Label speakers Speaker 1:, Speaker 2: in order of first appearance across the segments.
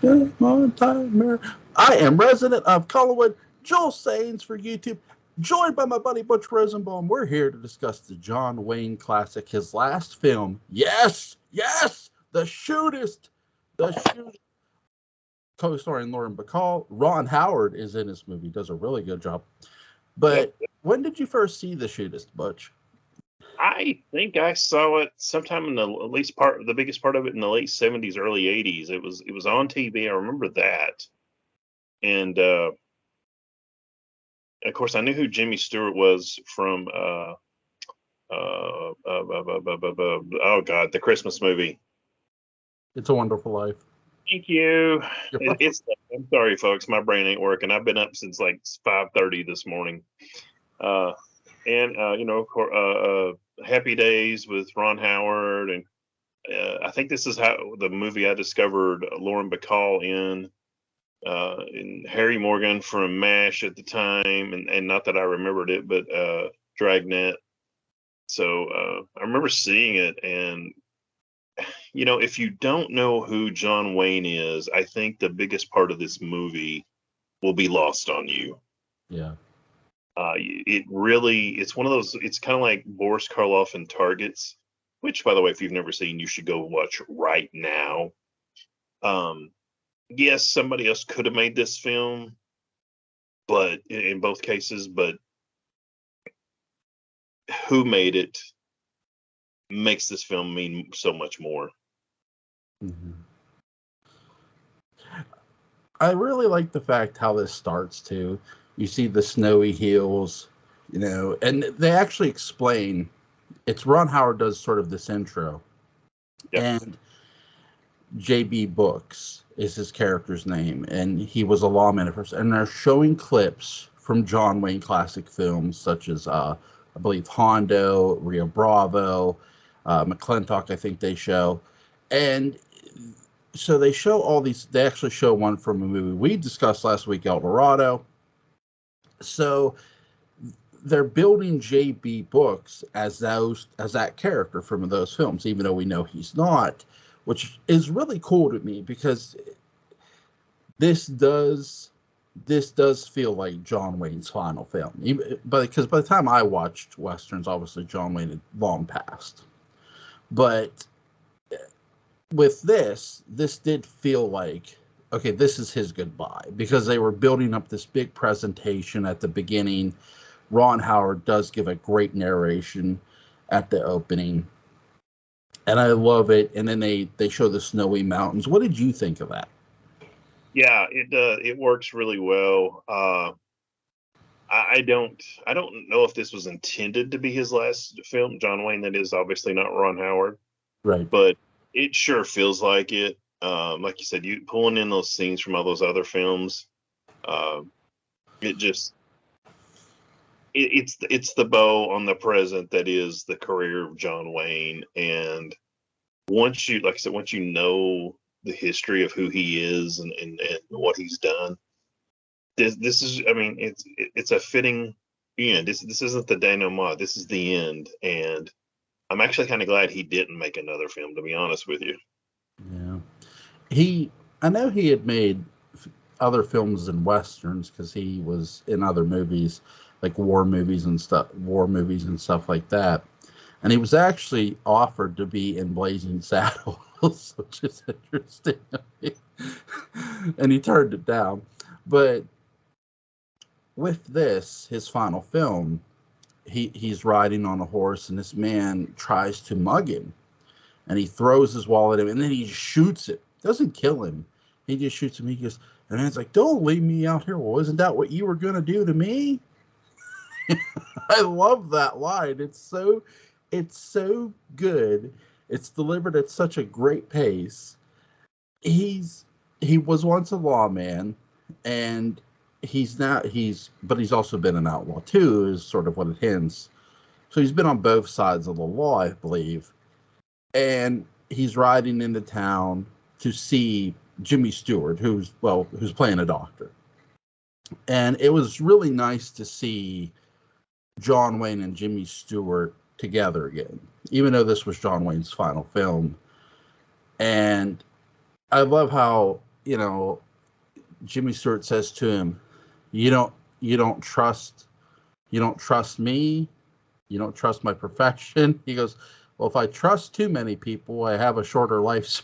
Speaker 1: I am resident of Collinwood, Joel Sains for YouTube, joined by my buddy Butch RosenBalm. We're here to discuss the John Wayne classic, his last film. Yes, yes, The Shootist. The Shootist. Co-starring Lauren Bacall. Ron Howard is in this movie, does a really good job.
Speaker 2: Yep.
Speaker 1: But when did you first see The Shootist, Butch?
Speaker 2: I think I saw it sometime in the biggest part of it in the late 70s, early 80s. It was on TV. I remember that. And of course I knew who Jimmy Stewart was from oh God, the Christmas movie.
Speaker 1: It's a Wonderful Life.
Speaker 2: Thank you. I'm sorry folks, my brain ain't working. I've been up since like 5:30 this morning. And Happy Days with Ron Howard, and I think this is how the movie I discovered Lauren Bacall in, and Harry Morgan from MASH at the time, and not that I remembered it, but Dragnet. So I remember seeing it, and if you don't know who John Wayne is, I think the biggest part of this movie will be lost on you.
Speaker 1: Yeah.
Speaker 2: It's one of those, it's kind of like Boris Karloff and Targets, which, by the way, if you've never seen, you should go watch right now. Yes, somebody else could have made this film, but in both cases, but who made it makes this film mean so much more.
Speaker 1: Mm-hmm. I really like the fact how this starts too. You see the snowy hills, and they actually explain. It's Ron Howard does sort of this intro,
Speaker 2: Yep.
Speaker 1: and J.B. Books is his character's name, and he was a lawman at first. And they're showing clips from John Wayne classic films such as, I believe, Hondo, Rio Bravo, McClintock. I think they show, and so they show all these. They actually show one from a movie we discussed last week, El Dorado. So they're building J.B. Books as that character from those films, even though we know he's not, which is really cool to me because this does feel like John Wayne's final film. Because by the time I watched westerns, obviously John Wayne had long passed, but with this did feel like, okay, this is his goodbye, because they were building up this big presentation at the beginning. Ron Howard does give a great narration at the opening, and I love it. And then they show the snowy mountains. What did you think of that?
Speaker 2: Yeah, it works really well. I don't know if this was intended to be his last film, John Wayne. That is obviously not Ron Howard,
Speaker 1: Right.
Speaker 2: but it sure feels like it. Like you said, you pulling in those scenes from all those other films. It's the bow on the present that is the career of John Wayne. And once you, like I said, once you know the history of who he is and what he's done, this is, I mean, it's a fitting end. This isn't the denouement. This is the end. And I'm actually kind of glad he didn't make another film, to be honest with you.
Speaker 1: Yeah. I know he had made other films and westerns because he was in other movies, like war movies and stuff like that. And he was actually offered to be in Blazing Saddles, which is interesting. And he turned it down. But with this, his final film, he's riding on a horse, and this man tries to mug him, and he throws his wallet at him, and then he shoots it. Doesn't kill him. He just shoots him. He goes, and man's like, "Don't leave me out here. Well, isn't that what you were gonna do to me?" I love that line. It's so good. It's delivered at such a great pace. He was once a lawman, and but he's also been an outlaw too, is sort of what it hints. So he's been on both sides of the law, I believe. And he's riding into town to see Jimmy Stewart, who's playing a doctor. And it was really nice to see John Wayne and Jimmy Stewart together again, even though this was John Wayne's final film. And I love how Jimmy Stewart says to him, you don't trust me, you don't trust my profession. He goes, well, if I trust too many people, I have a shorter lifespan.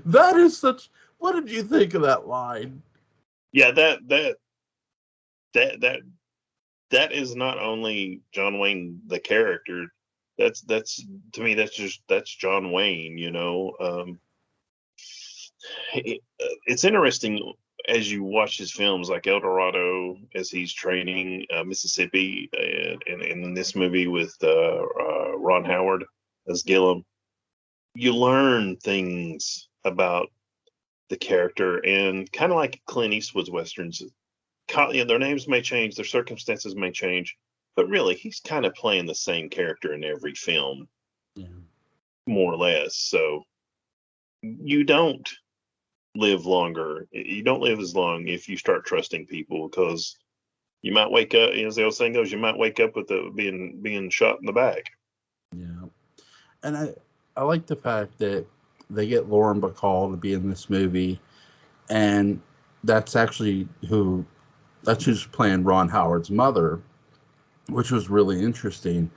Speaker 1: That is such. What did you think of that line?
Speaker 2: Yeah, that is not only John Wayne the character. That's to me, that's John Wayne. It's interesting as you watch his films like El Dorado, as he's training Mississippi, and in this movie with Ron Howard as Gillum. You learn things about the character, and kind of like Clint Eastwood's westerns, their names may change, their circumstances may change, but really he's kind of playing the same character in every film,
Speaker 1: Yeah.
Speaker 2: more or less. So you don't live longer. You don't live as long if you start trusting people, because you might wake up, as the old saying goes, you might wake up with being shot in the back.
Speaker 1: Yeah, and I like the fact that they get Lauren Bacall to be in this movie, and that's actually who's playing Ron Howard's mother, which was really interesting.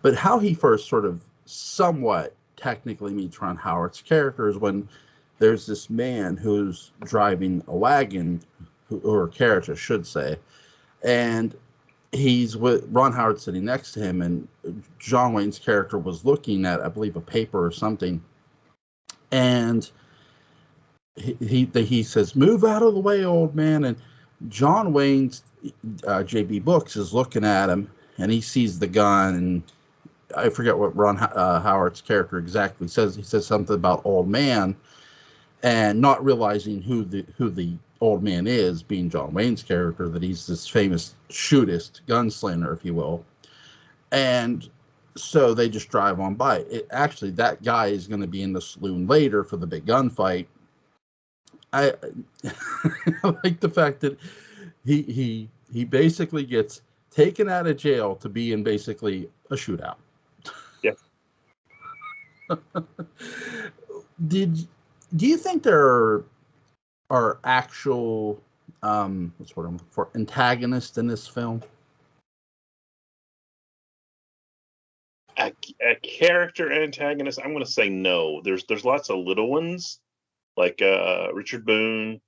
Speaker 1: But how he first sort of somewhat technically meets Ron Howard's character is when there's this man who's driving a wagon, or a carriage, I should say, and he's with Ron Howard sitting next to him, and John Wayne's character was looking at, I believe, a paper or something, and he says, "Move out of the way, old man." And John Wayne's JB Books is looking at him, and he sees the gun, and I forget what Ron Howard's character exactly says. He says something about old man, and not realizing who the old man is, being John Wayne's character, that he's this famous shootist, gunslinger, if you will. And so they just drive on by. Actually, that guy is going to be in the saloon later for the big gunfight. I like the fact that he basically gets taken out of jail to be in basically a shootout.
Speaker 2: Yeah.
Speaker 1: Do you think there are actual what's what I'm looking for, antagonists in this film?
Speaker 2: A character antagonist, I'm going to say no. There's lots of little ones, like Richard Boone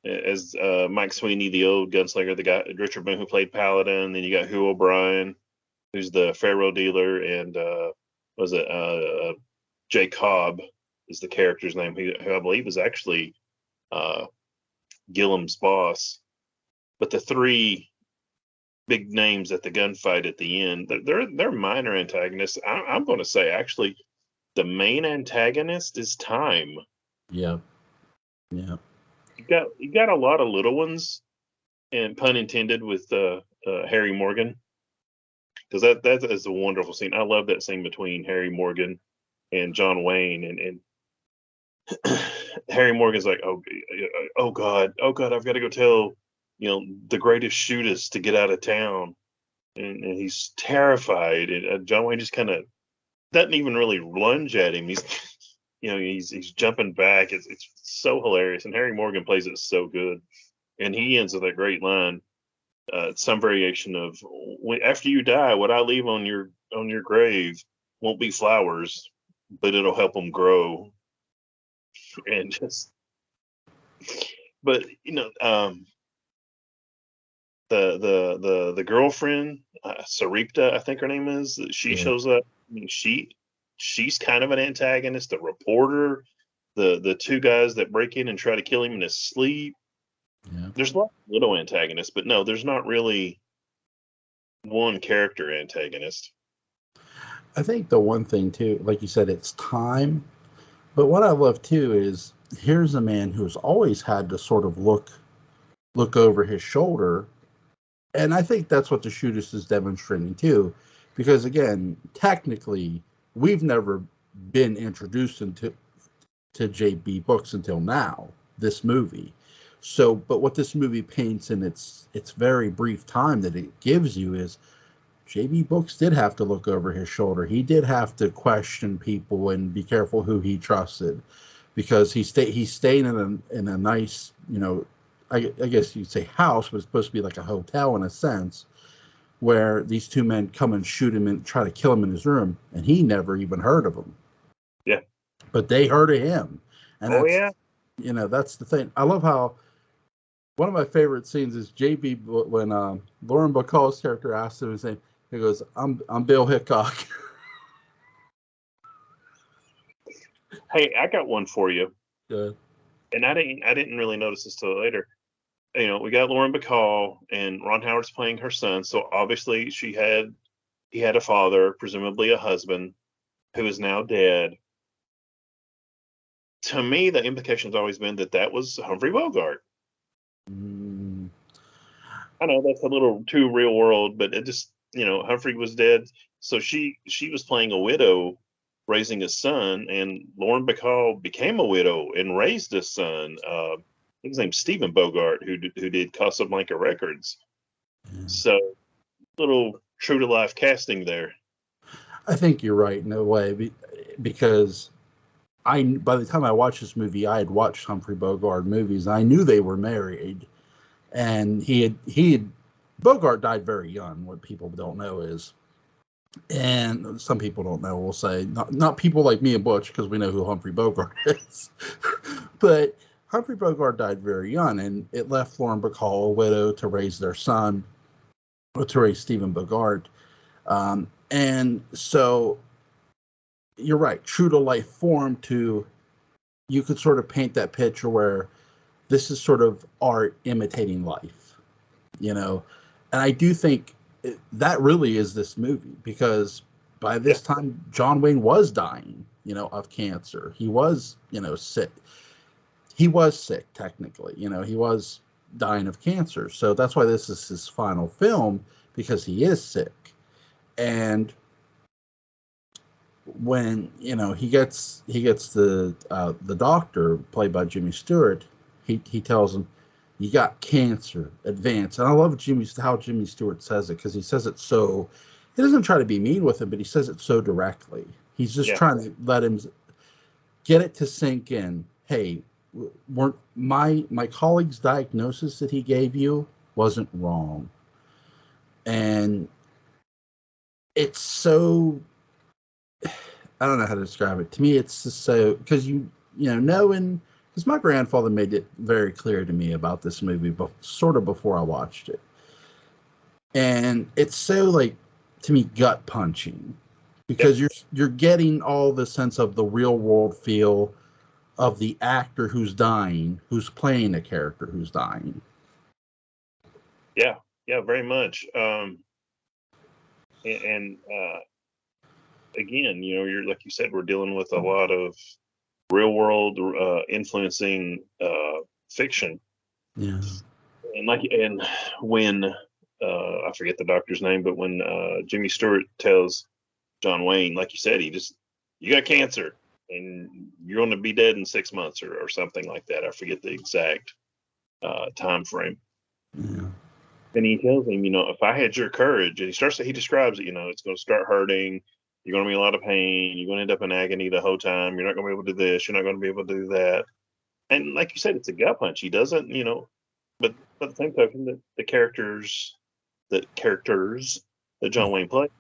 Speaker 2: as Mike Sweeney, the old gunslinger, the guy Richard Boone who played Paladin. Then you got Hugh O'Brien, who's the Pharaoh dealer, and was it Jay Cobb is the character's name, who I believe is actually Gillum's boss. But the three big names at the gunfight at the end, they're minor antagonists. I'm going to say actually the main antagonist is time.
Speaker 1: Yeah.
Speaker 2: You got a lot of little ones, and pun intended with Harry Morgan, because that is a wonderful scene. I love that scene between Harry Morgan and John Wayne, and Harry Morgan's like, oh God, I've got to go tell the greatest Shootist to get out of town, and he's terrified, and John Wayne just kind of doesn't even really lunge at him. He's he's jumping back. It's so hilarious, and Harry Morgan plays it so good, and he ends with that great line, some variation of, "After you die, what I leave on your grave won't be flowers, but it'll help them grow." And just, but the girlfriend, Sarepta, I think her name is, she shows up. I mean, she's kind of an antagonist. The reporter, the two guys that break in and try to kill him in his sleep.
Speaker 1: Yeah.
Speaker 2: There's a lot of little antagonists, but no, there's not really one character antagonist.
Speaker 1: I think the one thing too, like you said, it's time. But what I love too is, here's a man who's always had to sort of look over his shoulder. And I think that's what the Shootist is demonstrating too. Because again, technically, we've never been introduced to JB Books until now, this movie. So, but what this movie paints in its very brief time that it gives you is, JB Books did have to look over his shoulder. He did have to question people and be careful who he trusted. because he's staying in a nice, I guess you'd say house, but it's supposed to be like a hotel in a sense, where these two men come and shoot him and try to kill him in his room, and he never even heard of them.
Speaker 2: Yeah.
Speaker 1: But they heard of him. And that's the thing. I love how one of my favorite scenes is JB when Lauren Bacall's character asks him his name. He goes, I'm Bill Hickok.
Speaker 2: Hey, I got one for you.
Speaker 1: Yeah.
Speaker 2: And I didn't really notice this till later. We got Lauren Bacall and Ron Howard's playing her son. So obviously he had a father, presumably a husband, who is now dead. To me, the implication has always been that was Humphrey Bogart.
Speaker 1: Mm.
Speaker 2: I know that's a little too real world, but it just, Humphrey was dead. So she was playing a widow raising a son, and Lauren Bacall became a widow and raised a son. I think his name's Stephen Bogart, who did Casablanca Records.
Speaker 1: Yeah.
Speaker 2: So, little true to life casting there.
Speaker 1: I think you're right in a way, because by the time I watched this movie, I had watched Humphrey Bogart movies. And I knew they were married, and Bogart died very young. What people don't know is, and some people don't know, we'll say, not people like me and Butch, because we know who Humphrey Bogart is, but Humphrey Bogart died very young, and it left Lauren Bacall a widow to raise their son, or to raise Stephen Bogart. And so you're right, true to life form you could sort of paint that picture where this is sort of art imitating life, and I do think that really is this movie, because by this time John Wayne was dying, of cancer. He was, sick. He was sick technically, he was dying of cancer. So that's why this is his final film, because he is sick. And when he gets the doctor played by Jimmy Stewart, he tells him, you got cancer, advanced. And I love how Jimmy Stewart says it, because he says it so, he doesn't try to be mean with him, but he says it so directly. He's just trying to let him get it to sink in. Hey, my colleague's diagnosis that he gave you wasn't wrong. And it's so, I don't know how to describe it. To me, it's just so, because knowing, because my grandfather made it very clear to me about this movie, sort of before I watched it. And it's so, like, to me, gut punching, because you're getting all the sense of the real world feel of the actor who's dying, who's playing a character who's dying.
Speaker 2: Yeah, very much. Again, you're, like you said, we're dealing with a lot of real world influencing fiction.
Speaker 1: Yeah.
Speaker 2: And when I forget the doctor's name, but when Jimmy Stewart tells John Wayne, like you said, you got cancer and you're going to be dead in 6 months or something like that. I forget the exact time frame.
Speaker 1: Yeah.
Speaker 2: And he tells him, if I had your courage, and he describes it, it's going to start hurting. You're going to be in a lot of pain. You're going to end up in agony the whole time. You're not going to be able to do this. You're not going to be able to do that. And like you said, it's a gut punch. He doesn't, but by the same token, the characters that John Wayne played,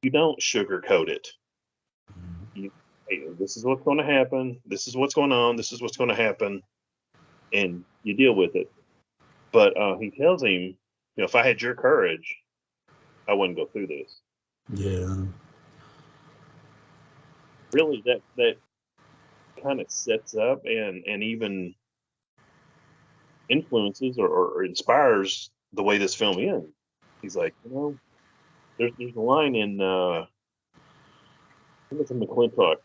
Speaker 2: you don't sugarcoat it. Hey, this is what's going to happen. This is what's going on. This is what's going to happen. And you deal with it. But he tells him, if I had your courage, I wouldn't go through this.
Speaker 1: Yeah.
Speaker 2: Really, that kind of sets up and even influences or inspires the way this film ends. He's like, there's a line in I think it's in McClintock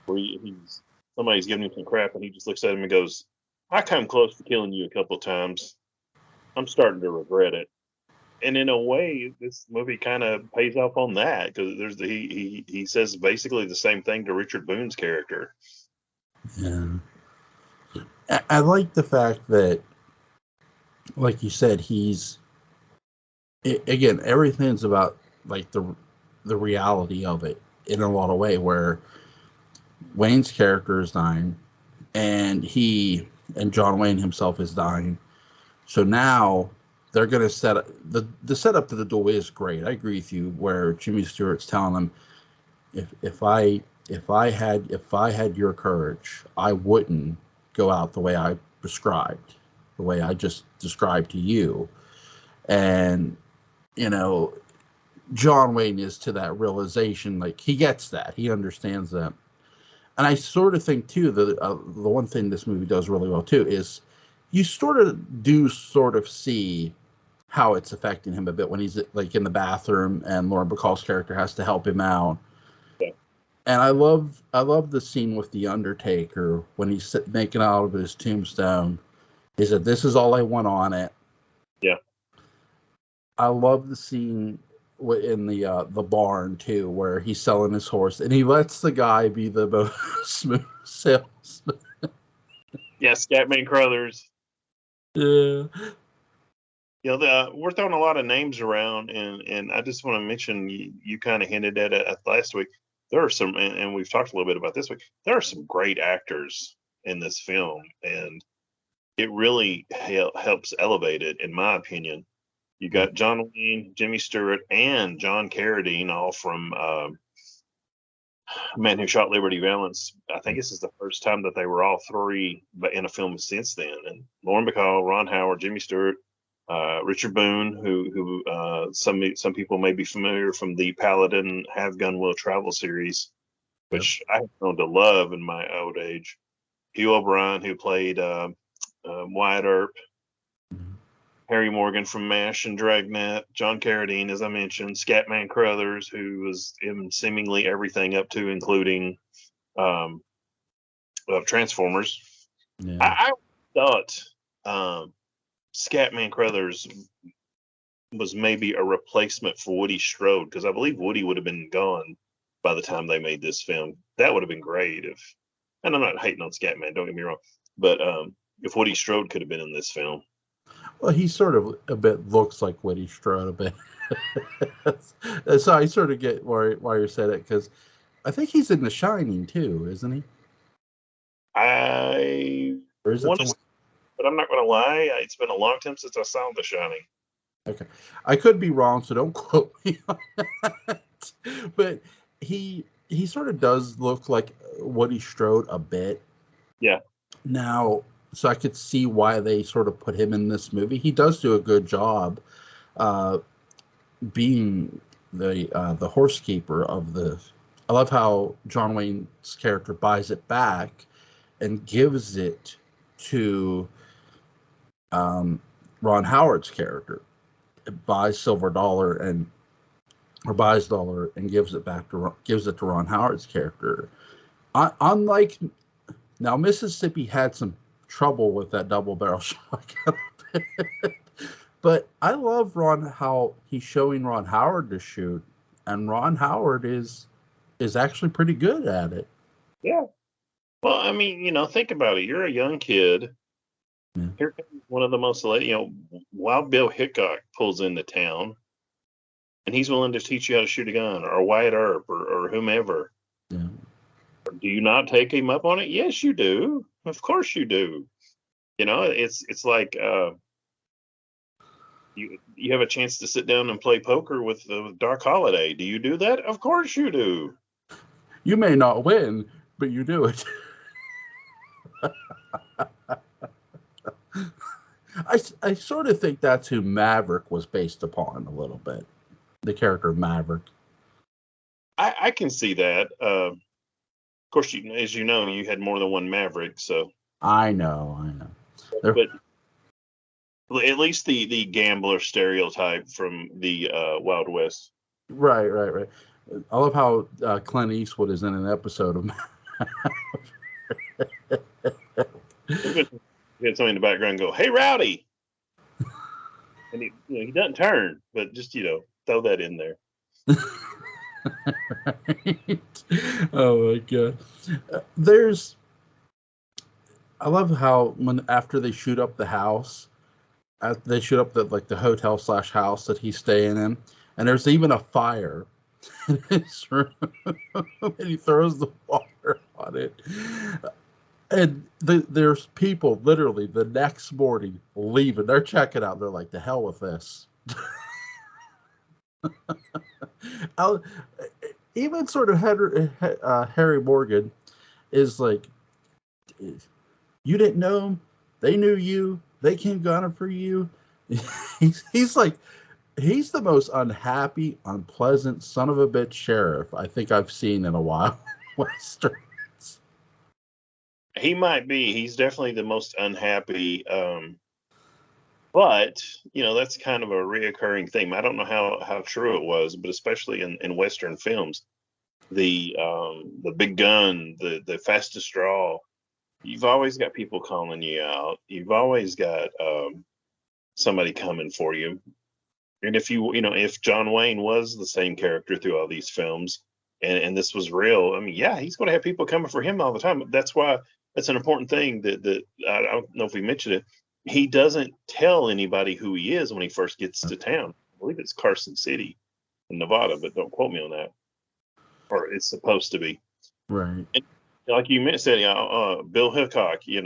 Speaker 2: where somebody's giving him some crap and he just looks at him and goes, I come close to killing you a couple of times. I'm starting to regret it. And in a way, this movie kind of pays off on that, because he says basically the same thing to Richard Boone's character.
Speaker 1: Yeah. I like the fact that, like you said, again, everything's about like the reality of it in a lot of way, where Wayne's character is dying, and John Wayne himself is dying. So now they're going to set up the setup to the duel is great. I agree with you. Where Jimmy Stewart's telling him, if I had your courage, I wouldn't go out the way I prescribed, the way I just described to you. And John Wayne is to that realization, like he gets that, he understands that. And I sort of think too that the one thing this movie does really well too is you sort of see how it's affecting him a bit when he's like in the bathroom and Lauren Bacall's character has to help him out.
Speaker 2: Yeah.
Speaker 1: And I love the scene with the Undertaker when he's making out of his tombstone. He said, "This is all I want on it."
Speaker 2: Yeah.
Speaker 1: I love the scene in the barn too, where he's selling his horse and he lets the guy be the most smooth salesman.
Speaker 2: Yeah, Scatman Crothers.
Speaker 1: Yeah.
Speaker 2: We're throwing a lot of names around, and I just want to mention you kind of hinted at it last week. There are some, and we've talked a little bit about this week. There are some great actors in this film, and it really helps elevate it, in my opinion. You got John Wayne, Jimmy Stewart, and John Carradine, all from Man Who Shot Liberty Valance. I think this is the first time that they were all three in a film since then. And Lauren Bacall, Ron Howard, Jimmy Stewart, Richard Boone, who some people may be familiar from the Paladin Have Gun Will Travel series, which I have grown to love in my old age. Hugh O'Brien, who played Wyatt Earp, Harry Morgan from MASH and Dragnet, John Carradine, as I mentioned, Scatman Crothers, who was in seemingly everything up to including Transformers. Yeah. I thought Scatman Crothers was maybe a replacement for Woody Strode, because I believe Woody would have been gone by the time they made this film. That would have been great and I'm not hating on Scatman, don't get me wrong, but if Woody Strode could have been in this film.
Speaker 1: Well, he sort of a bit looks like Woody Strode a bit. So I sort of get why you said it, because I think he's in The Shining too, isn't he?
Speaker 2: But I'm not going to lie. It's been a long time since I saw The Shining.
Speaker 1: Okay. I could be wrong, so don't quote me on that. But he sort of does look like Woody Strode a bit.
Speaker 2: Yeah.
Speaker 1: Now, so I could see why they sort of put him in this movie. He does do a good job being the horse keeper of the. I love how John Wayne's character buys it back and gives it to Ron Howard's character. It buys Dollar and gives it to Ron Howard's character. Unlike now, Mississippi had some trouble with that double barrel shotgun. But I love how he's showing Ron Howard to shoot, and Ron Howard is actually pretty good at it.
Speaker 2: Yeah. Well, I mean, think about it. You're a young kid. Yeah. Here comes one of the most, Wild Bill Hickok pulls into town, and he's willing to teach you how to shoot a gun, or Wyatt Earp, or whomever.
Speaker 1: Yeah.
Speaker 2: Do you not take him up on it? Yes, you do. Of course you do. It's like you have a chance to sit down and play poker with Doc Holliday. Do you do that? Of course you do.
Speaker 1: You may not win, but you do it. I sort of think that's who Maverick was based upon a little bit. The character of Maverick.
Speaker 2: I can see that. Of course, as you know, you had more than one Maverick, so. I know. But at least the gambler stereotype from the Wild West.
Speaker 1: Right. I love how Clint Eastwood is in an episode of
Speaker 2: You had somebody in the background go, "Hey, Rowdy," and he doesn't turn, but just throw that in there.
Speaker 1: Right. Oh my god! I love how after they shoot up the house, they shoot up the hotel / house that he's staying in, and there's even a fire in his room, and he throws the water on on it. And there's people literally the next morning leaving. They're checking out. They're like, the hell with this. Even sort of Harry Morgan is like, you didn't know them. They knew you. They came gunning for you. He's like, he's the most unhappy, unpleasant son of a bitch sheriff I think I've seen in a while. Westerns.
Speaker 2: He might be. He's definitely the most unhappy. But that's kind of a reoccurring theme. I don't know how true it was, but especially in Western films, the big gun, the fastest draw. You've always got people calling you out. You've always got somebody coming for you. And if John Wayne was the same character through all these films, and this was real, I mean, yeah, he's going to have people coming for him all the time. That's why that's an important thing that I don't know if we mentioned it. He doesn't tell anybody who he is when he first gets to town. I believe it's Carson City in Nevada, but don't quote me on that. Or it's supposed to be.
Speaker 1: Right.
Speaker 2: And like you said, Bill Hickok, he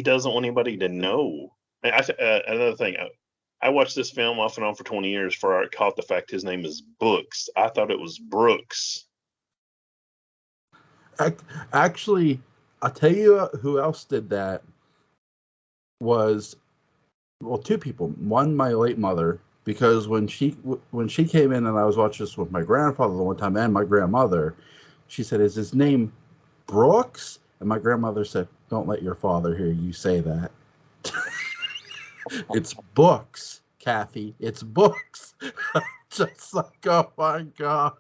Speaker 2: doesn't want anybody to know. And another thing, I watched this film off and on for 20 years before I caught the fact his name is Books. I thought it was Brooks.
Speaker 1: Actually, I'll tell you who else did that was, well, two people. One, my late mother, because when she came in and I was watching this with my grandfather the one time and my grandmother, she said, "Is his name Brooks?" And my grandmother said, "Don't let your father hear you say that." It's Books, Kathy. It's Books. Just like, oh my God.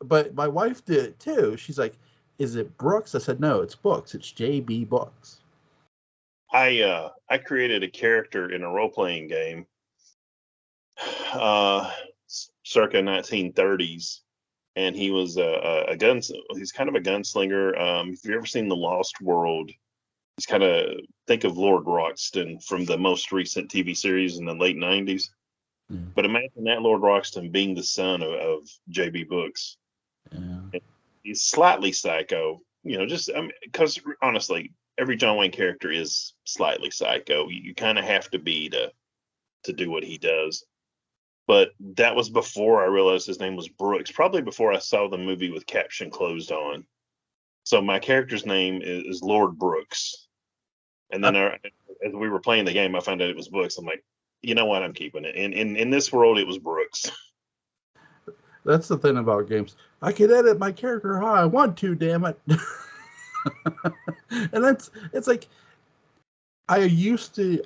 Speaker 1: But my wife did it too. She's like, "Is it Brooks?" I said, "No, it's Books. It's JB Books."
Speaker 2: I created a character in a role playing game, circa 1930s, and he was a gun. He's kind of a gunslinger. If you've ever seen The Lost World, he's kind of, think of Lord Roxton from the most recent TV series in the late 90s.
Speaker 1: Mm.
Speaker 2: But imagine that Lord Roxton being the son of JB Books.
Speaker 1: Yeah.
Speaker 2: He's slightly psycho, just because honestly, every John Wayne character is slightly psycho. You kind of have to be to do what he does. But that was before I realized his name was Brooks, probably before I saw the movie with caption closed on. So my character's name is Lord Brooks. And then as we were playing the game, I found out it was Brooks. I'm like, you know what? I'm keeping it. In this world, it was Brooks.
Speaker 1: That's the thing about games. I can edit my character how I want to, damn it. And it's like, I used to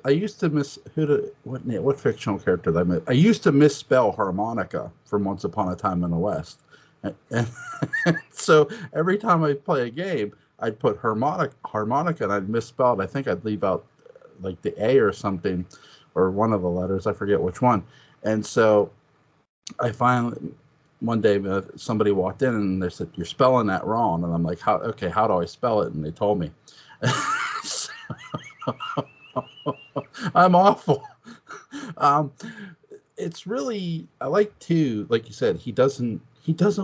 Speaker 1: what fictional character did I miss? I used to misspell harmonica from Once Upon a Time in the West. And so every time I play a game, I'd put harmonica and I'd misspell it. I think I'd leave out like the A or something, or one of the letters. I forget which one. And so I finally, one day, somebody walked in and they said, "You're spelling that wrong." And I'm like, how do I spell it? And they told me. So, I'm awful. It's really, I like to, like you said, he doesn't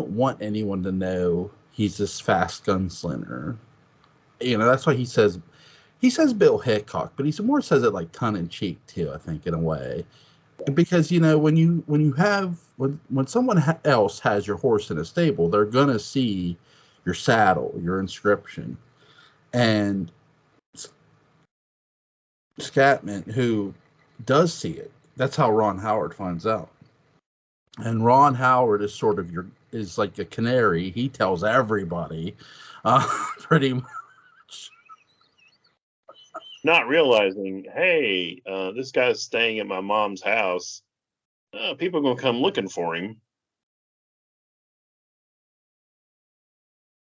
Speaker 1: want anyone to know he's this fast gunslinger. That's why he says Bill Hickok, but he more says it like tongue in cheek too, I think, in a way. Because when someone else has your horse in a stable, they're gonna see your saddle, your inscription, and Scatman, who does see it. That's how Ron Howard finds out. And Ron Howard is sort of is like a canary. He tells everybody, pretty much.
Speaker 2: Not realizing, hey, this guy's staying at my mom's house. People are going to come looking for him.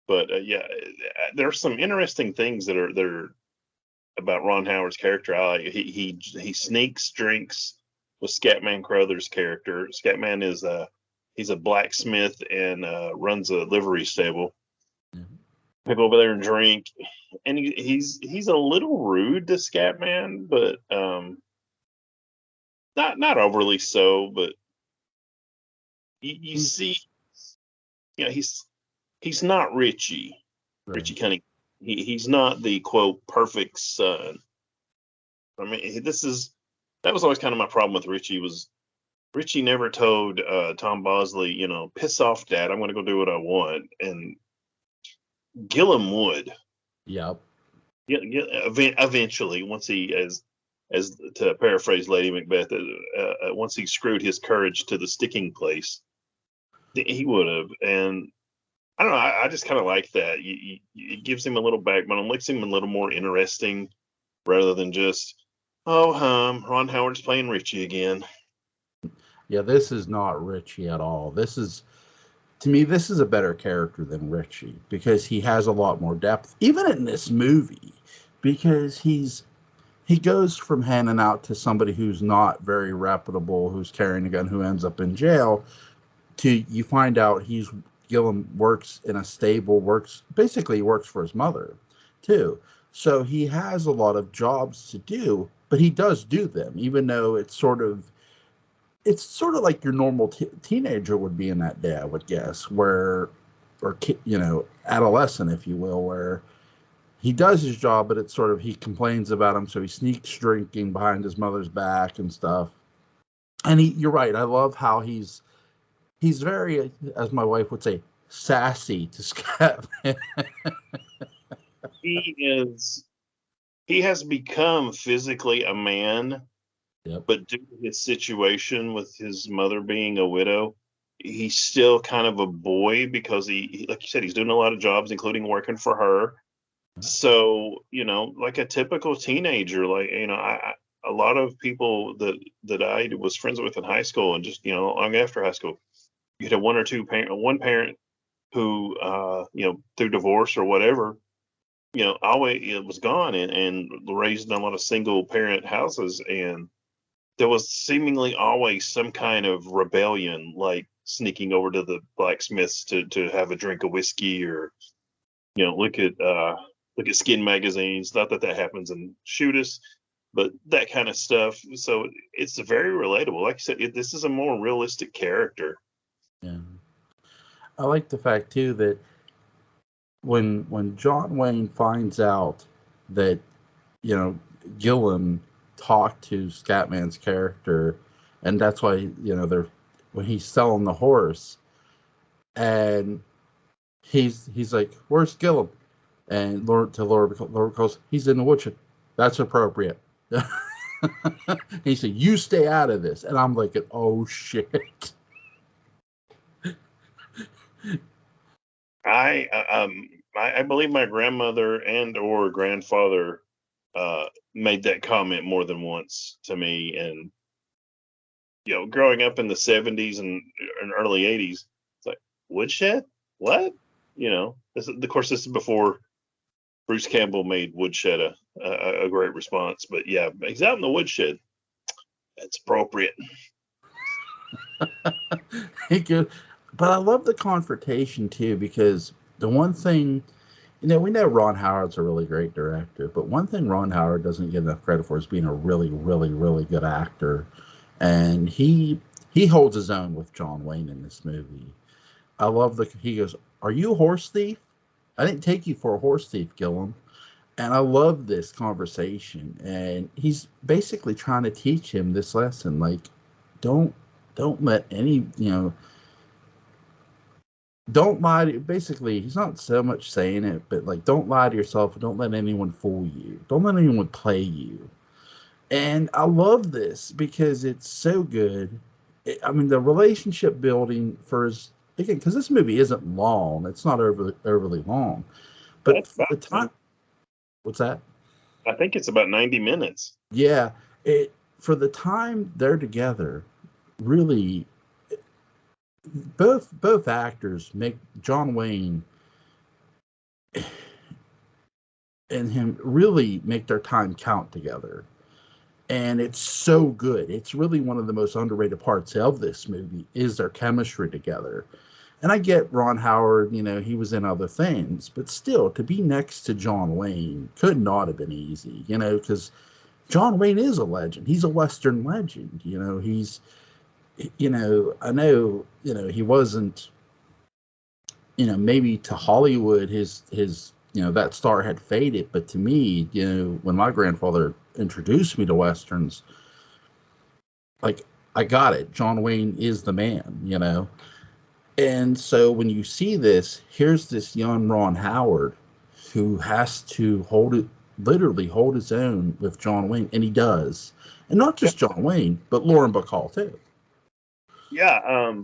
Speaker 2: But yeah, there's some interesting things that are about Ron Howard's character. He sneaks drinks with Scatman Crothers' character. Scatman is he's a blacksmith and runs a livery stable.
Speaker 1: Mm-hmm.
Speaker 2: People over there and drink, and he's a little rude to Scatman, but not overly so. But you see, he's he's not Richie.
Speaker 1: Right.
Speaker 2: Richie Cunningham. He's not the quote perfect son. I mean, that was always kind of my problem with Richie. Was Richie never told Tom Bosley, piss off, Dad. I'm going to go do what I want, and Gillum would.
Speaker 1: Yep.
Speaker 2: Eventually, once he, as to paraphrase Lady Macbeth, once he screwed his courage to the sticking place, he would have. And I don't know. I just kind of like that. It gives him a little backbone. It makes him a little more interesting, rather than just, Ron Howard's playing Richie again.
Speaker 1: Yeah, this is not Richie at all. To me, this is a better character than Richie because he has a lot more depth, even in this movie, because he goes from handing out to somebody who's not very reputable, who's carrying a gun, who ends up in jail, to you find out Gillum works in a stable, basically works for his mother too. So he has a lot of jobs to do, but he does do them, even though it's sort of like your normal teenager would be in that day, I would guess, or adolescent, if you will, where he does his job, but it's sort of, he complains about him, so he sneaks drinking behind his mother's back and stuff. And you're right, I love how he's very, as my wife would say, sassy to Scatman.
Speaker 2: He has become physically a man.
Speaker 1: Yep.
Speaker 2: But due to his situation with his mother being a widow, he's still kind of a boy because he, like you said, he's doing a lot of jobs, including working for her. So, like a typical teenager, like, a lot of people that I was friends with in high school and just, long after high school, you had one parent who, through divorce or whatever, always it was gone and raised in a lot of single parent houses. And there was seemingly always some kind of rebellion, like sneaking over to the blacksmiths to have a drink of whiskey, or look at skin magazines. Not that happens in Shootist, but that kind of stuff. So it's very relatable. Like I said, this is a more realistic character.
Speaker 1: Yeah, I like the fact too that when John Wayne finds out that Gillum talked to Scatman's character, and that's why they're when he's selling the horse, and he's like, "Where's Gillum?" And Laura goes, "He's in the woodshed." That's appropriate. He said, "You stay out of this," and I'm like, "Oh shit."
Speaker 2: I believe my grandmother and or grandfather made that comment more than once to me. And growing up in the 70s and early 80s, it's like, woodshed, what? Of course, this is before Bruce Campbell made Woodshed a great response. But yeah, he's out in the woodshed. That's appropriate.
Speaker 1: But I love the confrontation too, because the one thing, we know Ron Howard's a really great director, but one thing Ron Howard doesn't get enough credit for is being a really, really, really good actor. And he holds his own with John Wayne in this movie. I love he goes, "Are you a horse thief? I didn't take you for a horse thief, Gillum." And I love this conversation. And he's basically trying to teach him this lesson. Like, don't let any, don't lie to, basically, he's not so much saying it, but like, don't lie to yourself. Don't let anyone fool you. Don't let anyone play you. And I love this because it's so good. I mean, the relationship building again, because this movie isn't long. It's not overly long. But for the time, what's that?
Speaker 2: I think it's about 90 minutes.
Speaker 1: Yeah. For the time they're together, really, both actors make John Wayne and him really make their time count together. And it's so good. It's really one of the most underrated parts of this movie is their chemistry together. And I get Ron Howard, he was in other things, but still, to be next to John Wayne could not have been easy, because John Wayne is a legend. He's a Western legend. He's, I know, he wasn't, maybe to Hollywood, his that star had faded, but to me, when my grandfather introduced me to westerns, like, I got it. John Wayne is the man. And so when you see this, here's this young Ron Howard who has to literally hold his own with John Wayne, and he does. And not just John Wayne, but Lauren Bacall too.
Speaker 2: Yeah,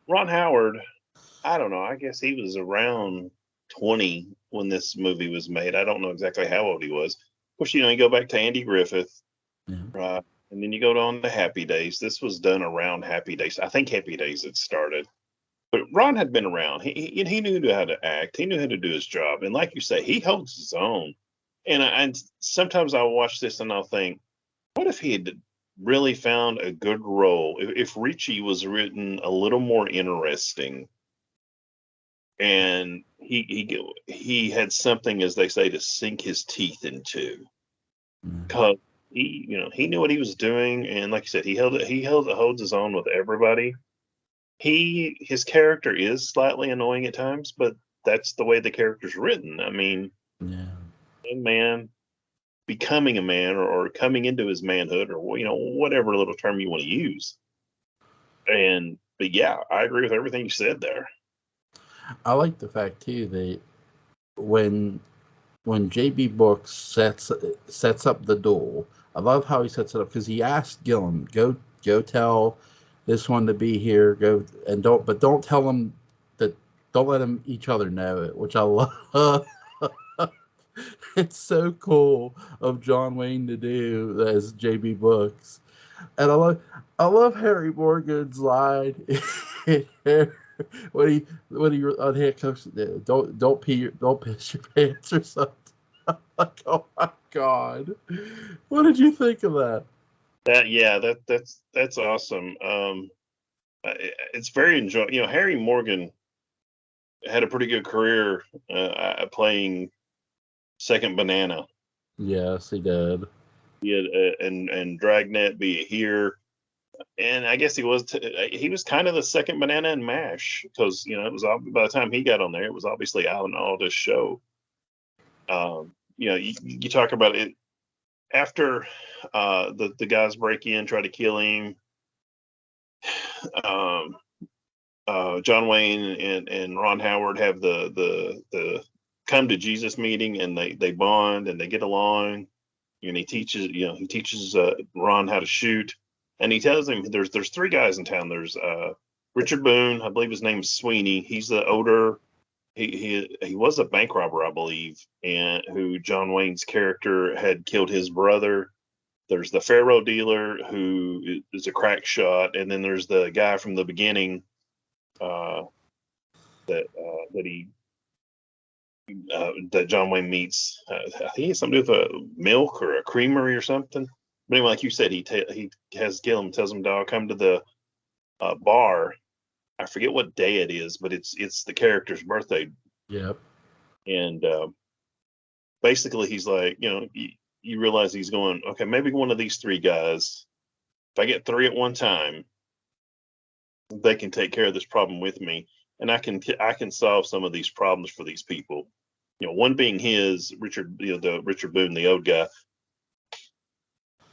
Speaker 2: Ron Howard, I don't know. I guess he was around 20 when this movie was made. I don't know exactly how old he was. Of course, you go back to Andy Griffith,
Speaker 1: Yeah.
Speaker 2: right? And then you go on to Happy Days. This was done around Happy Days. I think Happy Days had started. But Ron had been around. He knew how to act. He knew how to do his job. And like you say, he holds his own. And sometimes I'll watch this and I'll think, what if he had really found a good role? If Richie was written a little more interesting, and he had something, as they say, to sink his teeth into, because he knew what he was doing, and like you said, he holds his own with everybody. His character is slightly annoying at times, but that's the way the character's written. I mean,
Speaker 1: Yeah.
Speaker 2: a man becoming a man, or coming into his manhood, or whatever little term you want to use. But yeah, I agree with everything you said there.
Speaker 1: I like the fact too that when JB Books sets up the duel, I love how he sets it up, because he asked Gillum, go tell this one to be here, don't tell them that, don't let them each other know it, which I love. It's so cool of John Wayne to do as JB Books. And I love Harry Morgan's line when he unhandcuffs, don't piss your pants or something. Like, oh my god, what did you think of that?
Speaker 2: That's awesome. It's very enjoyable. Harry Morgan had a pretty good career playing Second Banana.
Speaker 1: Yes, he did.
Speaker 2: He had and Dragnet, Be It Here, and I guess he was kind of the second Banana in MASH, because it was by the time he got on there, it was obviously Alan Alda's show. You talk about it after the guys break in, try to kill him. John Wayne and Ron Howard have the come to Jesus meeting, and they bond and they get along. And he teaches Ron how to shoot, and he tells him there's three guys in town. There's Richard Boone, I believe his name's Sweeney. He's the older. He was a bank robber, I believe, and who John Wayne's character had killed his brother. There's the Faro dealer, who is a crack shot, and then there's the guy from the beginning that John Wayne meets. I think it's something to do with a milk or a creamery or something. But anyway, like you said, he has Gillum, tells him to come to the bar. I forget what day it is, but it's the character's birthday.
Speaker 1: Yep.
Speaker 2: And basically, he's like, you realize he's going, okay, maybe one of these three guys, if I get three at one time, they can take care of this problem with me, and I can solve some of these problems for these people. One being Richard, the Richard Boone, the old guy,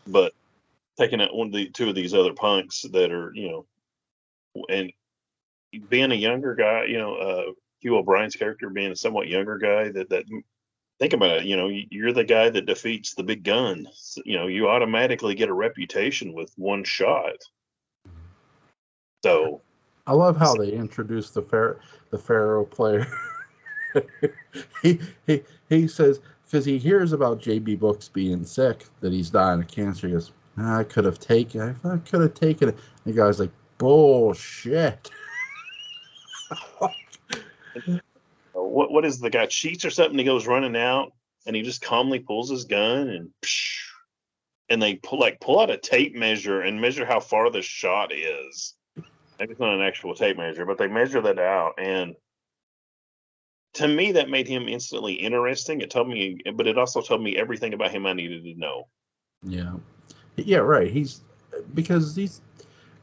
Speaker 2: but taking out two of these other punks that are, and being a younger guy, Hugh O'Brien's character being a somewhat younger guy, that think about it, you're the guy that defeats the big gun. So, you automatically get a reputation with one shot. So
Speaker 1: I love how they introduced the Pharaoh player. he says, because he hears about JB Books being sick, that he's dying of cancer. He goes, I could have taken it. And the guy's like, bullshit.
Speaker 2: what is the guy, cheats or something? He goes running out, and he just calmly pulls his gun, and they pull out a tape measure and measure how far the shot is. Maybe it's not an actual tape measure, but they measure that out. And to me, that made him instantly interesting. But it also told me everything about him I needed to know.
Speaker 1: Yeah, right. Because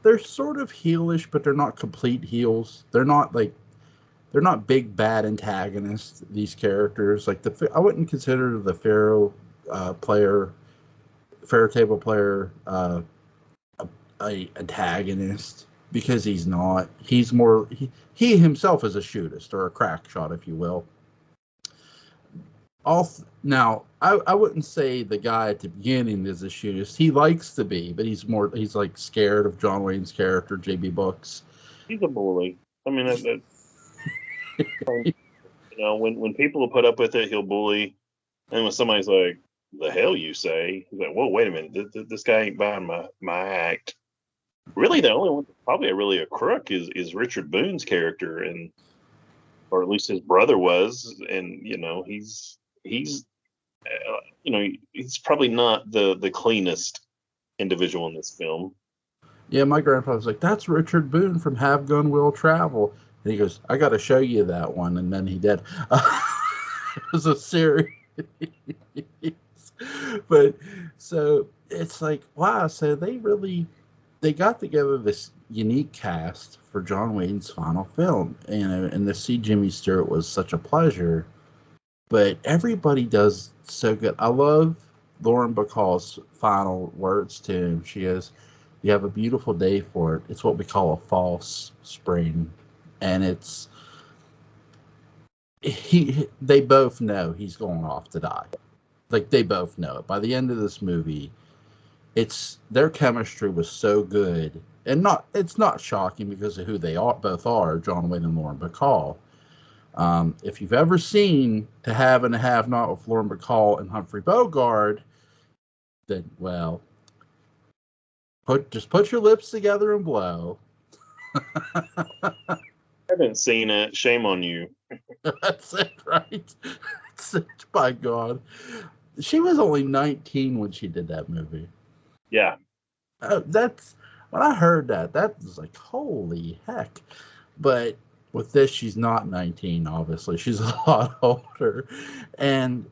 Speaker 1: they're sort of heelish, but they're not complete heels. They're not big bad antagonists. These characters, like I wouldn't consider the Pharaoh table player, a antagonist, because he's not. He's more he himself is a shootist or a crack shot, if you will. Now, I wouldn't say the guy at the beginning is a shootist. He likes to be, but he's like scared of John Wayne's character, JB Books.
Speaker 2: He's a bully. I mean, when people will put up with it, he'll bully. And when somebody's like, "The hell you say?" He's like, "Whoa, wait a minute. This guy ain't buying my act." Really, the only one that's probably really a crook is Richard Boone's character, or at least his brother was. And he's he's probably not the cleanest individual in this film.
Speaker 1: Yeah, my grandpa was like, "That's Richard Boone from Have Gun Will Travel," and he goes, "I got to show you that one," and then he did. It was a series, but so it's like, wow. So they got together this unique cast for John Wayne's final film, and to see Jimmy Stewart was such a pleasure. But everybody does so good. I love Lauren Bacall's final words to him. She goes, "You have a beautiful day for it. It's what we call a false spring," and they both know he's going off to die. Like, they both know it. By the end of this movie, their chemistry was so good, and it's not shocking because of who they both are, John Wayne and Lauren Bacall. If you've ever seen To Have and to Have Not with Lauren Bacall and Humphrey Bogart, then, well, just put your lips together and blow.
Speaker 2: I haven't seen it. Shame on you.
Speaker 1: That's it, right? That's it, by God. She was only 19 when she did that movie.
Speaker 2: Yeah.
Speaker 1: That's when I heard that was like, holy heck. But with this, she's not 19, obviously. She's a lot older and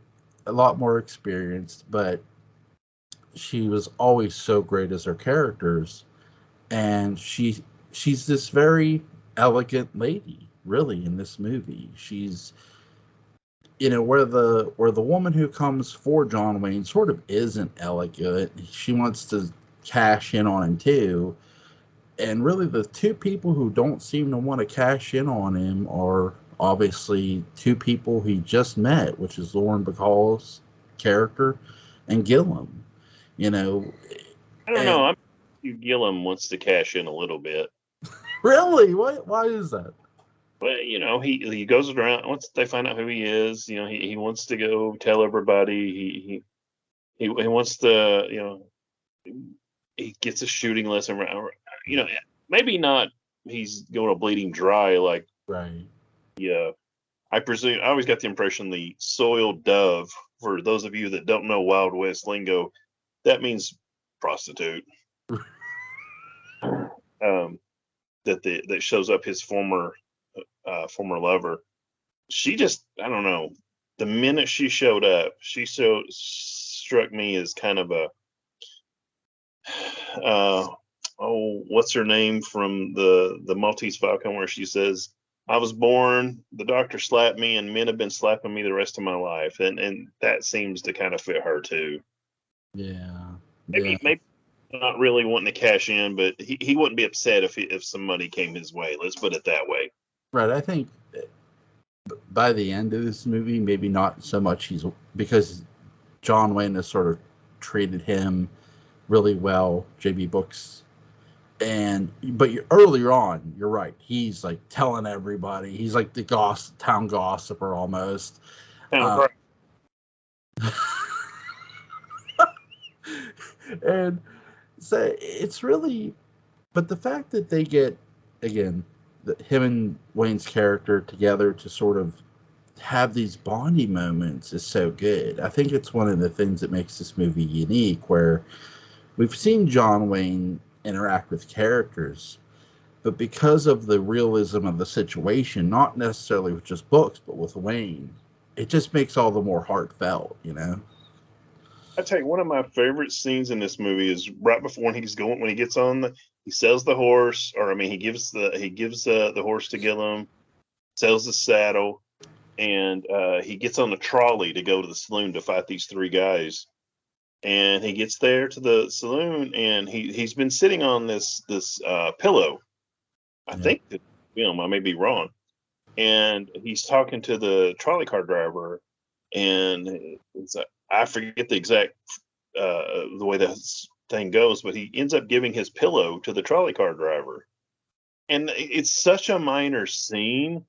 Speaker 1: a lot more experienced, but she was always so great as her characters. And she's this very elegant lady, really, in this movie. She's, where the woman who comes for John Wayne sort of isn't elegant. She wants to cash in on him too. And really, the two people who don't seem to want to cash in on him are obviously two people he just met, which is Lauren Bacall's character and Gillum.
Speaker 2: I don't know. Gillum wants to cash in a little bit.
Speaker 1: Really? Why is that?
Speaker 2: But he goes around once they find out who he is. He wants to go tell everybody. He wants to. He gets a shooting lesson. Maybe not. He's going to bleed him dry like.
Speaker 1: Right.
Speaker 2: Yeah. I presume. I always got the impression the soiled dove. For those of you that don't know Wild West lingo, that means prostitute. That shows up his former lover. She just, I don't know. The minute she showed up, she struck me as kind of a what's her name from the Maltese Falcon, where she says, "I was born, the doctor slapped me, and men have been slapping me the rest of my life," and that seems to kind of fit her too.
Speaker 1: Yeah.
Speaker 2: Maybe not really wanting to cash in, but he wouldn't be upset if some money came his way. Let's put it that way.
Speaker 1: Right. I think by the end of this movie, maybe not so much because John Wayne has sort of treated him really well, JB Books. But earlier on, you're right. He's like telling everybody. He's like the town gossiper almost. And so it's really, but the fact that they get, again, him and Wayne's character together to sort of have these bonding moments is so good. I think it's one of the things that makes this movie unique, where we've seen John Wayne interact with characters, but because of the realism of the situation, not necessarily with just Books, but with Wayne, it just makes all the more heartfelt,
Speaker 2: I tell you, one of my favorite scenes in this movie is right before when he gets on he sells the horse, or I mean, he gives the horse to Gillum, sells the saddle, and he gets on the trolley to go to the saloon to fight these three guys. And he gets there to the saloon, and he's been sitting on this pillow. I think the film, I may be wrong, and he's talking to the trolley car driver, and I forget the exact the way that thing goes, but he ends up giving his pillow to the trolley car driver, and it's such a minor scene,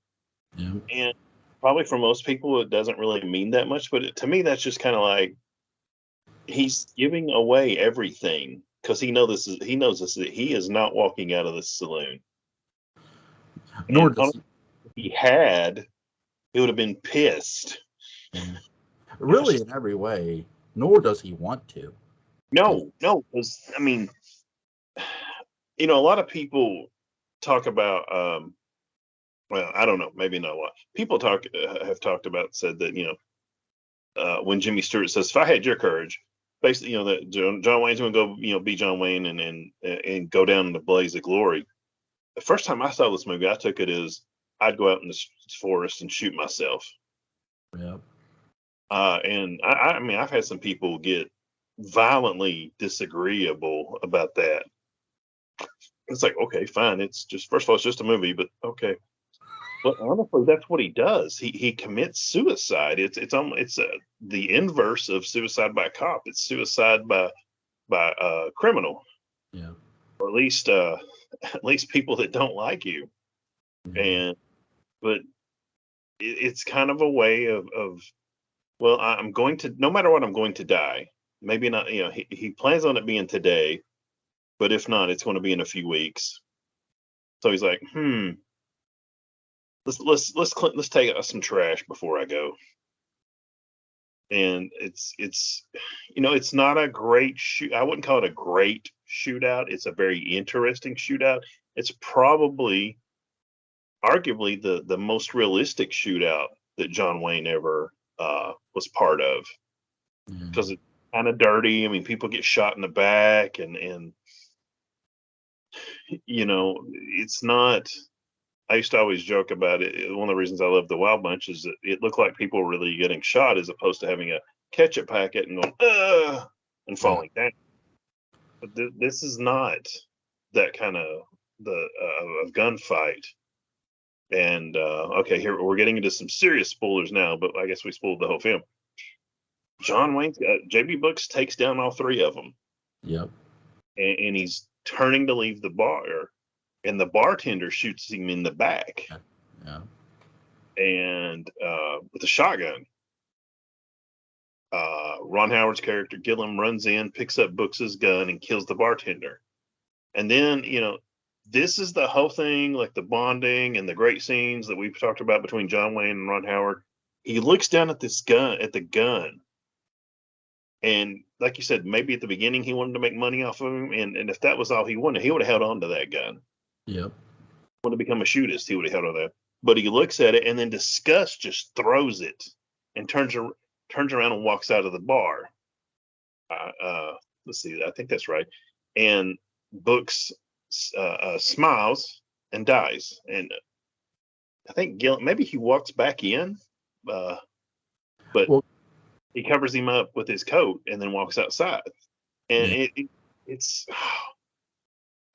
Speaker 2: and probably for most people it doesn't really mean that much, but to me that's just kind of like he's giving away everything because he knows that he is not walking out of this saloon.
Speaker 1: Nor does
Speaker 2: if he had, he would have been pissed.
Speaker 1: Really, in every way. Nor does he want to.
Speaker 2: No, because I mean, a lot of people talk about. Well, I don't know, maybe not a lot. People have talked about, said that when Jimmy Stewart says, "If I had your courage," basically, that John Wayne's going to go, be John Wayne and go down in the blaze of glory. The first time I saw this movie, I took it as I'd go out in the forest and shoot myself.
Speaker 1: Yeah.
Speaker 2: And I mean, I've had some people get violently disagreeable about that. It's like, okay, fine. It's just, first of all, it's just a movie, but okay. But honestly, that's what he does. He commits suicide. It's the inverse of suicide by cop. It's suicide by criminal.
Speaker 1: Yeah.
Speaker 2: Or at least people that don't like you.
Speaker 1: Yeah.
Speaker 2: But it's kind of a way of well, I'm going to, no matter what, I'm going to die. Maybe not. He plans on it being today, but if not, it's going to be in a few weeks. So he's like, let's take out some trash before I go. And it's not a great shoot. I wouldn't call it a great shootout. It's a very interesting shootout. It's probably, arguably, the most realistic shootout that John Wayne ever was part of, because it's kind of dirty. I mean, people get shot in the back, and it's not. I used to always joke about it. One of the reasons I love the Wild Bunch is that it looked like people were really getting shot, as opposed to having a ketchup packet and going and falling down. But this is not that kind of of gunfight. And okay, here we're getting into some serious spoilers now, but I guess we spoiled the whole film. John Wayne, J.B. Books takes down all three of them.
Speaker 1: Yep.
Speaker 2: And he's turning to leave the bar, and the bartender shoots him in the back.
Speaker 1: Yeah.
Speaker 2: And with a shotgun. Ron Howard's character Gillum runs in, picks up Books' gun, and kills the bartender. And then, this is the whole thing, like the bonding and the great scenes that we've talked about between John Wayne and Ron Howard. He looks down at the gun. And like you said, maybe at the beginning he wanted to make money off of him. And if that was all he wanted, he would have held on to that gun.
Speaker 1: Yep.
Speaker 2: Want to become a shootist, he would have held on to that. But he looks at it, and then disgust just throws it and turns around and walks out of the bar. Let's see, I think that's right. And Books smiles and dies. And I think maybe he walks back in, but he covers him up with his coat and then walks outside. And it's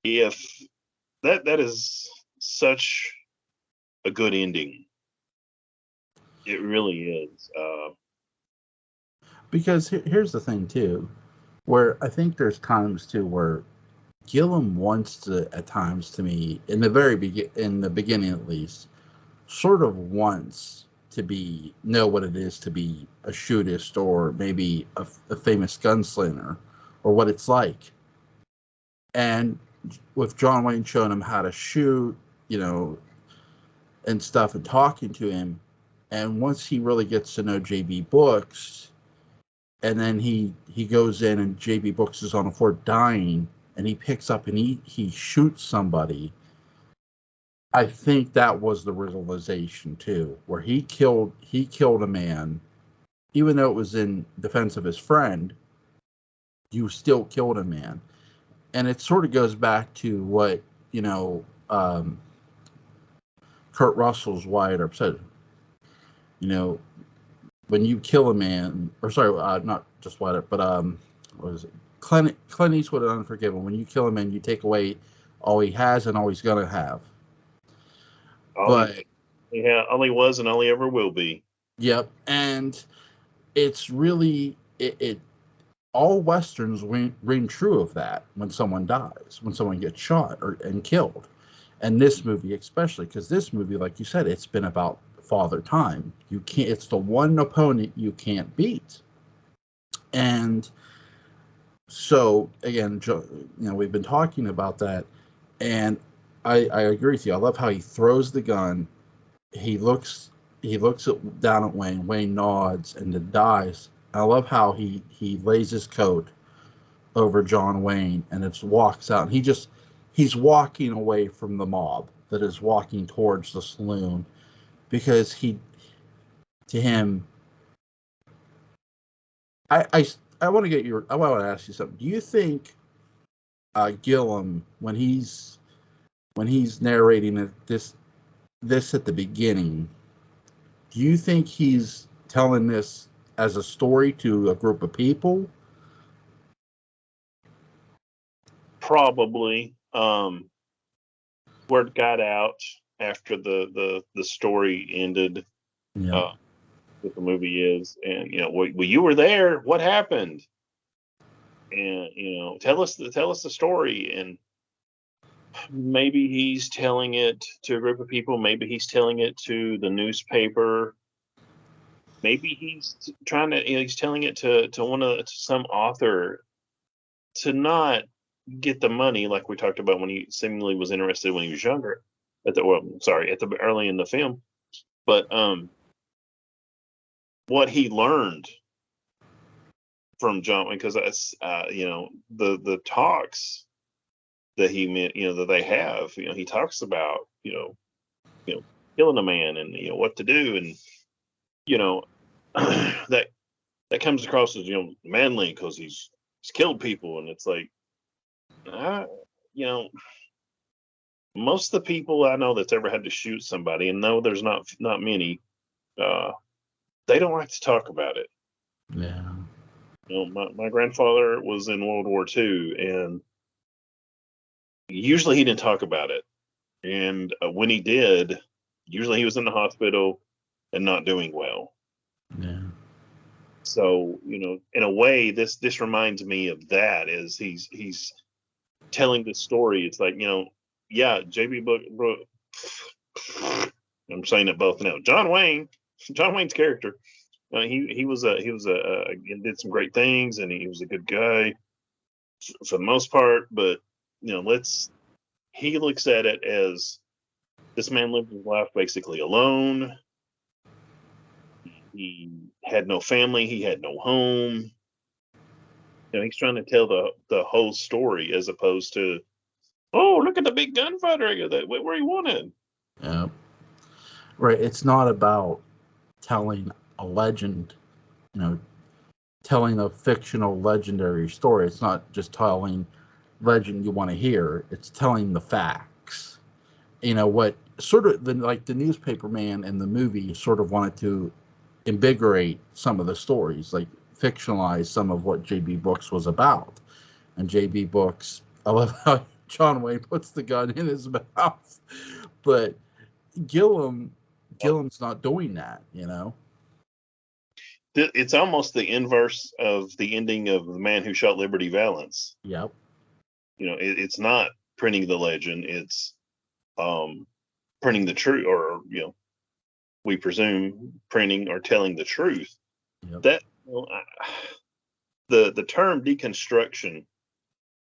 Speaker 2: if that is such a good ending. It really is.
Speaker 1: Because here's the thing too, where I think there's times too where Gillum wants to, at times, to me, in the beginning at least, sort of wants to know what it is to be a shootist, or maybe a famous gunslinger, or what it's like. And with John Wayne showing him how to shoot, and stuff, and talking to him, and once he really gets to know J.B. Books, and then he goes in, and J.B. Books is on the floor dying, and he picks up and he shoots somebody. I think that was the realization too, where he killed a man, even though it was in defense of his friend, you still killed a man. And it sort of goes back to what, Kurt Russell's Wyatt Earp said. When you kill a man, or sorry, not just Wyatt Earp, but what is it? Clint Eastwood in Unforgiven. When you kill a man, you take away all he has and all he's gonna have.
Speaker 2: Only was and only ever will be.
Speaker 1: Yep, and it's really it all westerns ring true of that when someone dies, when someone gets shot and killed. And this movie especially, because this movie, like you said, it's been about Father Time. It's the one opponent you can't beat. And so again, we've been talking about that, and I agree with you. I love how he throws the gun. He looks down at Wayne. Wayne nods and then dies. I love how he lays his coat over John Wayne and it walks out. And he's walking away from the mob that is walking towards the saloon, because to him, I want to ask you something. Do you think Gillum, when he's narrating this at the beginning, do you think he's telling this as a story to a group of people?
Speaker 2: Probably. Word got out after the story ended.
Speaker 1: Yeah.
Speaker 2: What the movie is, and well, you were there. What happened? And tell us the story. And maybe he's telling it to a group of people. Maybe he's telling it to the newspaper. Maybe he's trying to. He's telling it to some author to not get the money, like we talked about when he seemingly was interested when he was younger. At the early in the film, but what he learned from John, because that's the talks that he meant, that they have, he talks about killing a man and what to do, and that comes across as manly because he's killed people, and it's like most of the people I know that's ever had to shoot somebody, and no, there's not many, they don't like to talk about it.
Speaker 1: Yeah.
Speaker 2: My grandfather was in World War II, and usually he didn't talk about it. And when he did, usually he was in the hospital and not doing well.
Speaker 1: Yeah.
Speaker 2: So, in a way, this reminds me of that. Is he's telling the story. It's like, yeah, JB Book. I'm saying it both now. John Wayne's character. He did some great things, and he was a good guy for the most part. But he looks at it as this man lived his life basically alone. He had no family. He had no home. He's trying to tell the whole story as opposed to, oh, look at the big gunfighter that where he wanted.
Speaker 1: Yeah. Right. It's not about telling a legend, telling a fictional legendary story. It's not just telling legend you want to hear. It's telling the facts. What sort of the newspaper man in the movie sort of wanted to invigorate some of the stories, like fictionalize some of what J.B. Brooks was about. And J.B. Brooks, I love how John Wayne puts the gun in his mouth, but Gillum's not doing that.
Speaker 2: It's almost the inverse of the ending of The Man Who Shot Liberty Valance.
Speaker 1: Yep.
Speaker 2: It's not printing the legend. It's printing the truth, or we presume printing or telling the truth.
Speaker 1: Yep.
Speaker 2: That the term deconstruction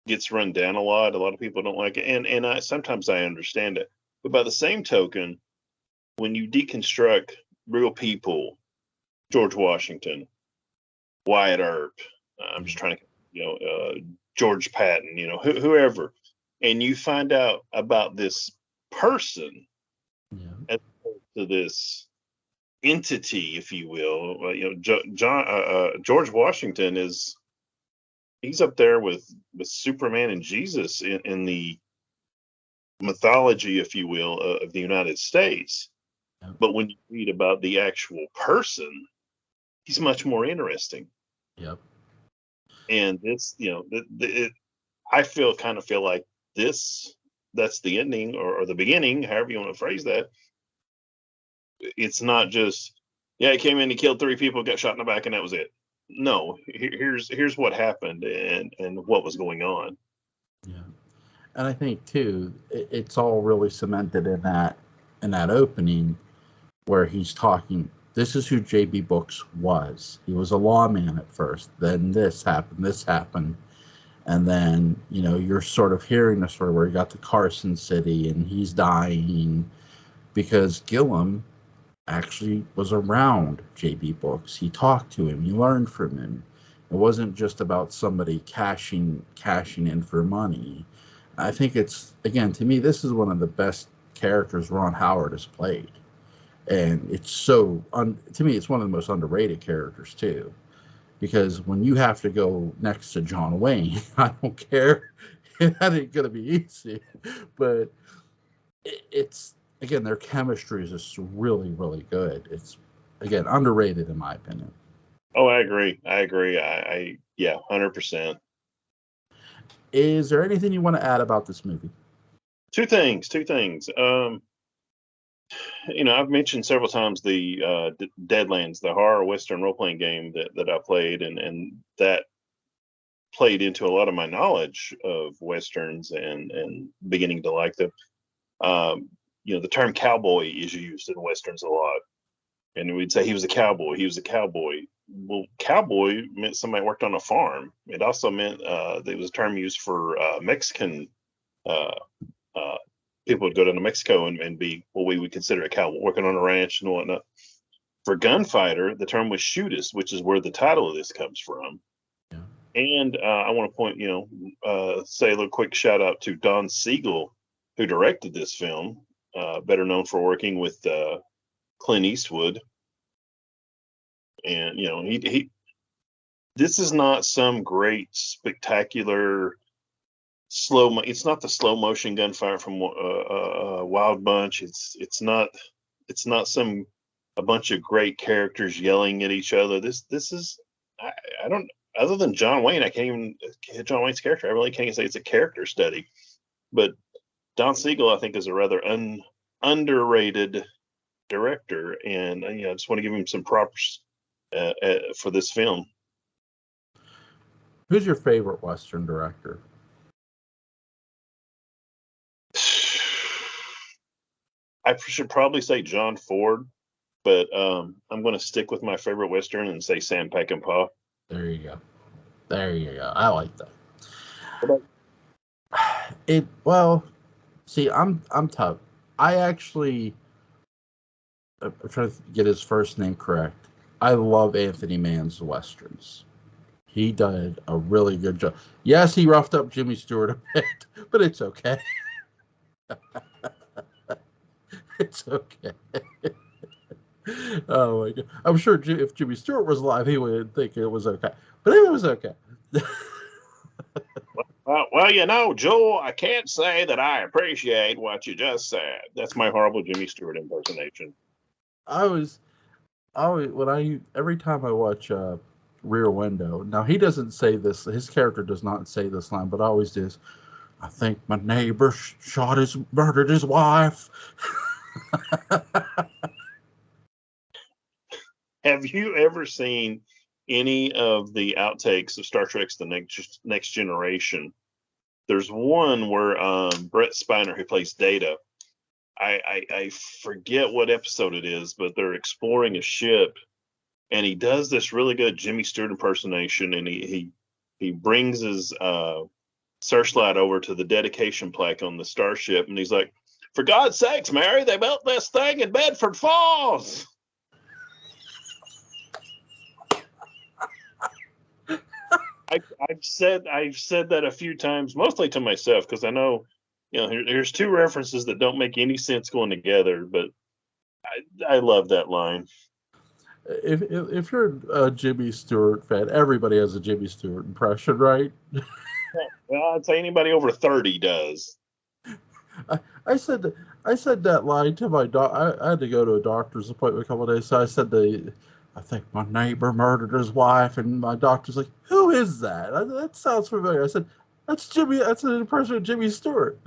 Speaker 2: gets run down a lot. A lot of people don't like it, and sometimes I understand it. But by the same token, when you deconstruct real people, George Washington, Wyatt Earp, I'm just trying to, George Patton, whoever, and you find out about this person, as opposed to this entity, if you will. George Washington is he's up there with Superman and Jesus in the mythology, if you will, of the United States.
Speaker 1: Yep.
Speaker 2: But when you read about the actual person, he's much more interesting.
Speaker 1: Yep.
Speaker 2: And this, I kind of feel like that's the ending or the beginning, however you want to phrase that. It's not just, he came in, he killed 3 people, got shot in the back, and that was it. No, here's what happened and what was going on.
Speaker 1: Yeah. And I think too, it's all really cemented in that opening where he's talking. This is who J.B. Books was. He was a lawman at first. Then this happened, and then you're sort of hearing the story where he got to Carson City and he's dying because Gillum actually was around J.B. Books. He talked to him. He learned from him. It wasn't just about somebody cashing in for money. I think it's, again, to me, this is one of the best characters Ron Howard has played. And it's so, to me, it's one of the most underrated characters, too. Because when you have to go next to John Wayne, I don't care. That ain't going to be easy. But it's, again, their chemistry is just really, really good. It's, again, underrated in my opinion.
Speaker 2: Oh, I agree. Yeah, 100%.
Speaker 1: Is there anything you want to add about this movie?
Speaker 2: Two things. I've mentioned several times the Deadlands, the horror Western role-playing game that I played, and that played into a lot of my knowledge of Westerns and beginning to like them. The term cowboy is used in Westerns a lot. And we'd say he was a cowboy. Well, cowboy meant somebody worked on a farm. It also meant there was a term used for Mexican people would go down to Mexico and be what we would consider a cowboy, working on a ranch and whatnot. For gunfighter, the term was shootist, which is where the title of this comes from.
Speaker 1: Yeah.
Speaker 2: And I want to point, say a little quick shout out to Don Siegel, who directed this film, better known for working with Clint Eastwood. And he this is not some great spectacular it's not the slow motion gunfire from Wild Bunch. It's not a bunch of great characters yelling at each other. This is, I don't, other than John Wayne, I can't even John Wayne's character. I really can't even say it's a character study. But Don Siegel, I think, is a rather underrated director, and I just want to give him some props for this film.
Speaker 1: Who's your favorite Western director?
Speaker 2: I should probably say John Ford, but I'm going to stick with my favorite Western and say Sam Peckinpah.
Speaker 1: There you go. I like that. See, I'm tough. I actually, I'm trying to get his first name correct. I love Anthony Mann's Westerns. He did a really good job. Yes, he roughed up Jimmy Stewart a bit, but it's okay. It's okay. Oh my God. I'm sure if Jimmy Stewart was alive, he would think it was okay. But it was okay.
Speaker 2: Well, Joel, I can't say that I appreciate what you just said. That's my horrible Jimmy Stewart impersonation.
Speaker 1: Every time I watch Rear Window, now he doesn't say this, his character does not say this line, but I always do. I think my neighbor murdered his wife.
Speaker 2: Have you ever seen any of the outtakes of Star Trek's The Next Generation? There's one where Brett Spiner, who plays Data, I forget what episode it is, but they're exploring a ship, and he does this really good Jimmy Stewart impersonation, and he brings his searchlight over to the dedication plaque on the starship, and he's like, "For God's sakes, Mary, they built this thing in Bedford Falls." I've said that a few times, mostly to myself, because I know, here's two references that don't make any sense going together, but I love that line.
Speaker 1: if you're a Jimmy Stewart fan, everybody has a Jimmy Stewart impression, right?
Speaker 2: Well, I'd say anybody over 30 does.
Speaker 1: I said I said that line to my I had to go to a doctor's appointment a couple of days, so I said I think my neighbor murdered his wife, and my doctor's like, "Who is that? That sounds familiar." I said, "That's Jimmy. That's an impression of Jimmy Stewart."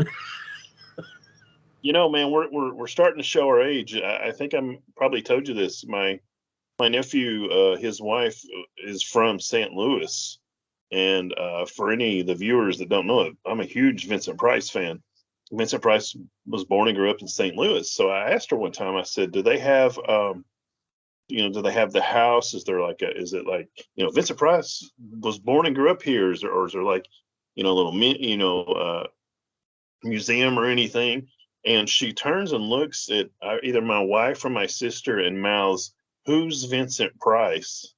Speaker 2: You know, man, we're starting to show our age. I think I'm probably told you this. My nephew, his wife is from St. Louis, and for any of the viewers that don't know it, I'm a huge Vincent Price fan. Vincent Price was born and grew up in St. Louis. So I asked her one time. I said, "Do they have, do they have the house? Is there like is it like, Vincent Price was born and grew up here? Or is there like, a little, museum or anything?" And she turns and looks at either my wife or my sister and mouths, "Who's Vincent Price?"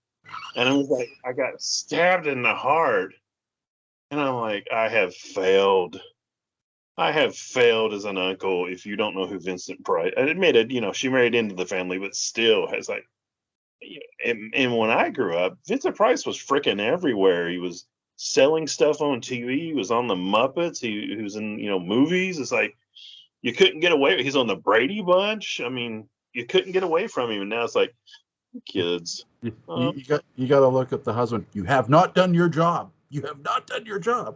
Speaker 2: And I was like, I got stabbed in the heart. And I'm like, I have failed. I have failed as an uncle if you don't know who Vincent Price. I admitted, she married into the family, but still has like, and when I grew up, Vincent Price was freaking everywhere. He was selling stuff on TV. He was on the Muppets. He was in, movies. It's like, you couldn't get away. He's on the Brady Bunch. I mean, you couldn't get away from him. And now it's like, kids.
Speaker 1: You got to look at the husband. You have not done your job. You have not done your job.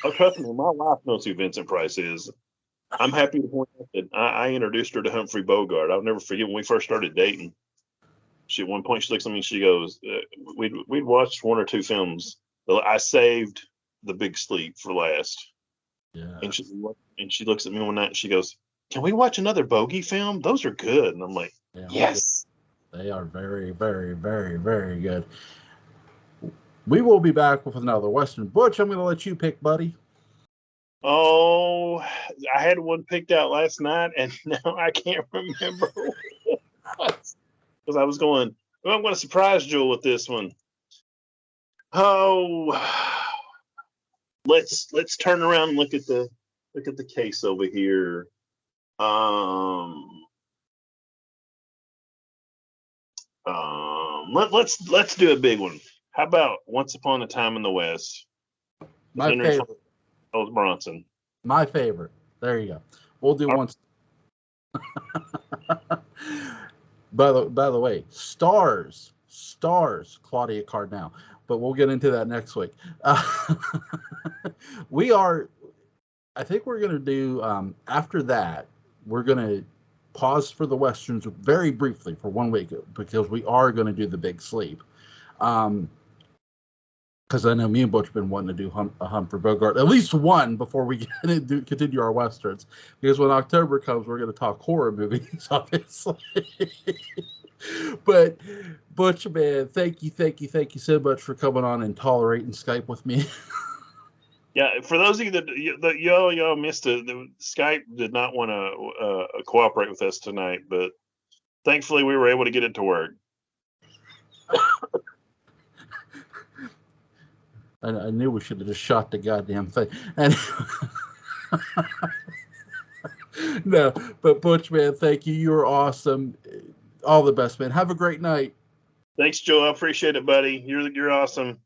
Speaker 2: Oh, trust me, my wife knows who Vincent Price is. I'm happy to point out that I introduced her to Humphrey Bogart. I'll never forget when we first started dating. At one point, she looks at me and she goes, we'd watched one or two films. I saved The Big Sleep for last.
Speaker 1: Yeah.
Speaker 2: And she looks at me one night and she goes, "Can we watch another Bogey film? Those are good." And I'm like, yes.
Speaker 1: They are very, very, very, very good. We will be back with another Western. Butch, I'm going to let you pick, buddy.
Speaker 2: Oh, I had one picked out last night, and now I can't remember what. Because I was going, I'm going to surprise Joel with this one. Oh, let's turn around and look at the case over here. Let's do a big one. How about Once Upon a Time in the West?
Speaker 1: My favorite.
Speaker 2: Charles Bronson.
Speaker 1: My favorite. There you go. We'll do once. By the way, stars, Claudia Cardinal. But we'll get into that next week. I think we're going to do, after that, we're going to pause for the Westerns very briefly for 1 week because we are going to do The Big Sleep. Because I know me and Butch have been wanting to do a Humphrey Bogart, at least one, before we continue our Westerns. Because when October comes, we're going to talk horror movies, obviously. But Butch, man, thank you so much for coming on and tolerating Skype with me.
Speaker 2: Yeah, for those of you that y'all missed it, Skype did not want to cooperate with us tonight, but thankfully we were able to get it to work.
Speaker 1: I knew we should have just shot the goddamn thing. And no, but Butch, man, thank you. You're awesome. All the best, man. Have a great night.
Speaker 2: Thanks, Joe. I appreciate it, buddy. You're awesome.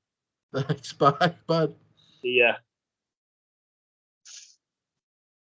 Speaker 1: Thanks. Bye, bud.
Speaker 2: See ya.